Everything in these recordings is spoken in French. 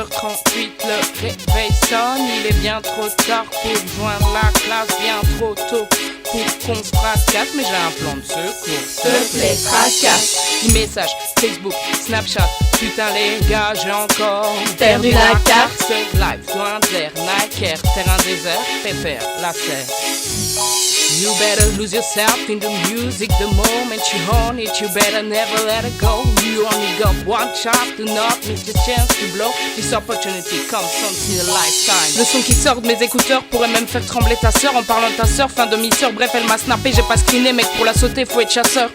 9h38, le réveil sonne. Il est bien trop tard pour joindre la classe, bien trop tôt pour qu'on se fracasse. Mais j'ai un plan de secours, s'il te plaît, tracasse. Message, Facebook, Snapchat. Putain les gars, j'ai encore perdu la carte. Ce live, loin de l'air, Nike Air, terrain désert, pépère, la serre. You better lose yourself in the music the moment you own it. You better never let it go. You only got one shot, do not miss the chance to blow. This opportunity comes once in a lifetime. Le son qui sort de mes écouteurs pourrait même faire trembler ta sœur. En parlant de ta sœur, fin demi-sœur, bref elle m'a snappé. J'ai pas screené mec, pour la sauter faut être chasseur.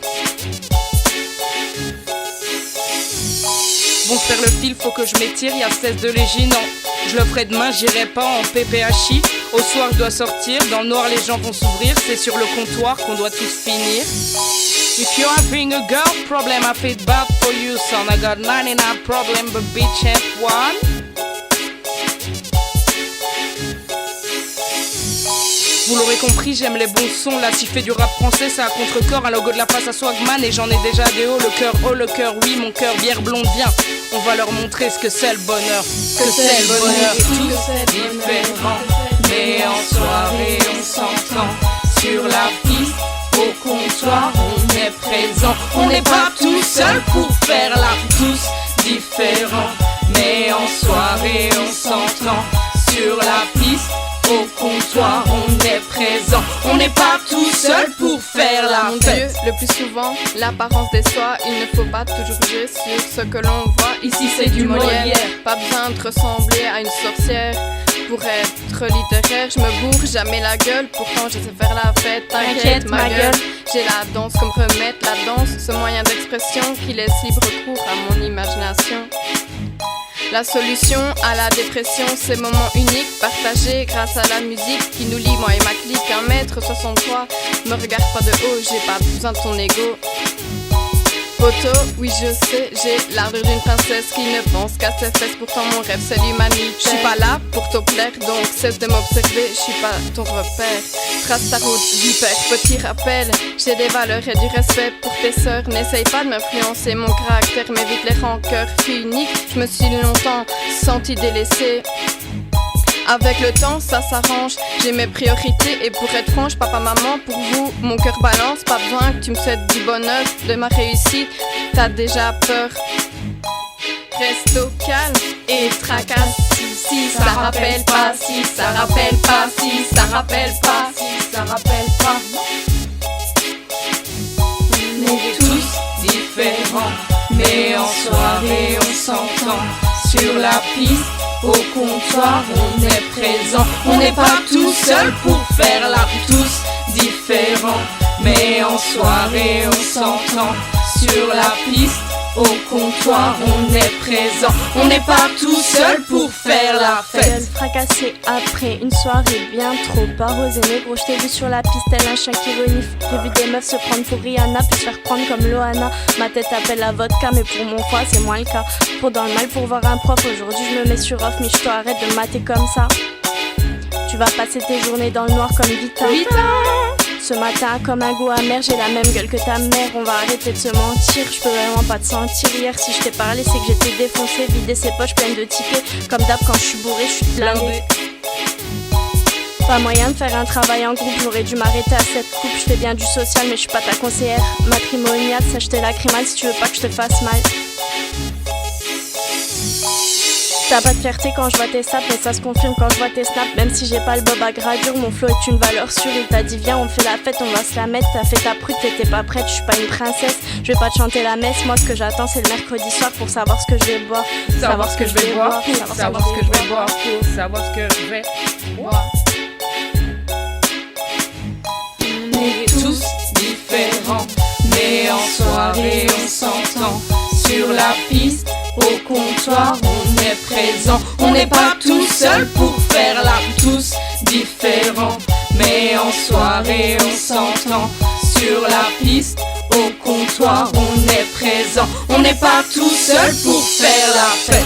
Bon faire le fil, faut que je m'étire, y'a 16 de légie, non. Je le ferai demain, j'irai pas en PPHI. Au soir je dois sortir, dans le noir les gens vont s'ouvrir. C'est sur le comptoir qu'on doit tous finir. If you're having a girl problem, I feel bad for you son. I got 99 problem, but bitch ain't one. Vous l'aurez compris, j'aime les bons sons. Là, si je fais du rap français, c'est à contre-corps. Un logo de la face à Swagman et j'en ai déjà des hauts. Le cœur, oh le cœur, oui, mon cœur, bière blonde, viens. On va leur montrer ce que c'est le bonheur. Que c'est le bonheur, tous différents. Mais en soirée, on s'entend. Sur la piste, au comptoir, on est présent. On n'est pas tout seul pour faire la tous différents. Mais en soirée, on s'entend. Sur la piste, au comptoir, on est présent. On n'est pas tout seul pour faire la fête. Dieu, le plus souvent, l'apparence déçoit. Il ne faut pas toujours juger sur ce que l'on voit. Ici c'est du Molière. Pas besoin de ressembler à une sorcière pour être littéraire. Je me bourre jamais la gueule, pourtant je sais faire la fête. T'inquiète ma gueule, j'ai la danse comme remède. La danse, ce moyen d'expression qui laisse libre cours à mon imagination. La solution à la dépression, ces moments uniques partagés grâce à la musique qui nous lie, moi et ma clique. 1m63, me regarde pas de haut, j'ai pas besoin de ton ego. Photo, oui je sais, j'ai l'ardeur d'une princesse qui ne pense qu'à ses fesses. Pourtant mon rêve c'est l'humanité. Je suis pas là pour te plaire, donc cesse de m'observer. Je suis pas ton repère, trace ta route vipère. Petit rappel, j'ai des valeurs et du respect pour tes sœurs. N'essaye pas de m'influencer, mon caractère m'évite les rancœurs. Fille unique, je me suis longtemps senti délaissée. Avec le temps, ça s'arrange, j'ai mes priorités. Et pour être franche, papa, maman, pour vous, mon cœur balance. Pas besoin que tu me souhaites du bonheur, de ma réussite, t'as déjà peur. Reste au calme et tracasse. Si ça rappelle pas, si ça rappelle pas, si ça rappelle pas, si ça rappelle pas. On est tous différents, mais en soirée on s'entend. Sur la piste, au comptoir, on est présent. On n'est pas tout seul pour faire la tous différents. Mais en soirée, on s'entend. Sur la piste, au comptoir, on est présent. On n'est pas tout seul pour faire la fête. Gueule fracassée après une soirée bien trop arrosée. Négro, je t'ai vu sur la piste, tel un chien qui renifle. J'ai vu des meufs se prendre pour Rihanna, puis se faire prendre comme Loana. Ma tête appelle la vodka, mais pour mon foie, c'est moins le cas. Pour dans le mal, pour voir un prof, aujourd'hui je me mets sur off. Mais je te arrête de me mater comme ça. Tu vas passer tes journées dans le noir comme Vita. Ce matin, comme un goût amer, j'ai la même gueule que ta mère. On va arrêter de se mentir, je peux vraiment pas te sentir. Hier, si je t'ai parlé, c'est que j'étais défoncée, vidé ses poches pleines de tickets. Comme d'hab, quand je suis bourrée, je suis blindée. Pas moyen de faire un travail en groupe, j'aurais dû m'arrêter à cette coupe. Je fais bien du social, mais je suis pas ta conseillère matrimoniale. Sache tes lacrymales si tu veux pas que je te fasse mal. T'as pas de fierté quand je vois tes saps, mais ça se confirme quand je vois tes snaps. Même si j'ai pas le bob à gradure, mon flow est une valeur sûre. Il t'a dit viens on fait la fête, on va se la mettre. T'as fait ta prude, t'étais pas prête, je suis pas une princesse. Je vais pas te chanter la messe, moi ce que j'attends c'est le mercredi soir pour savoir ce que je vais boire. Savoir ce que je vais boire, savoir ce que je vais boire, pour savoir ce que je vais boire. On est tous différents, mais en soirée on s'entend. Sur la piste, au comptoir, on est présent. On n'est pas tout seul pour faire la tous différents. Mais en soirée, on s'entend. Sur la piste, au comptoir, on est présent. On n'est pas tout seul pour faire la fête.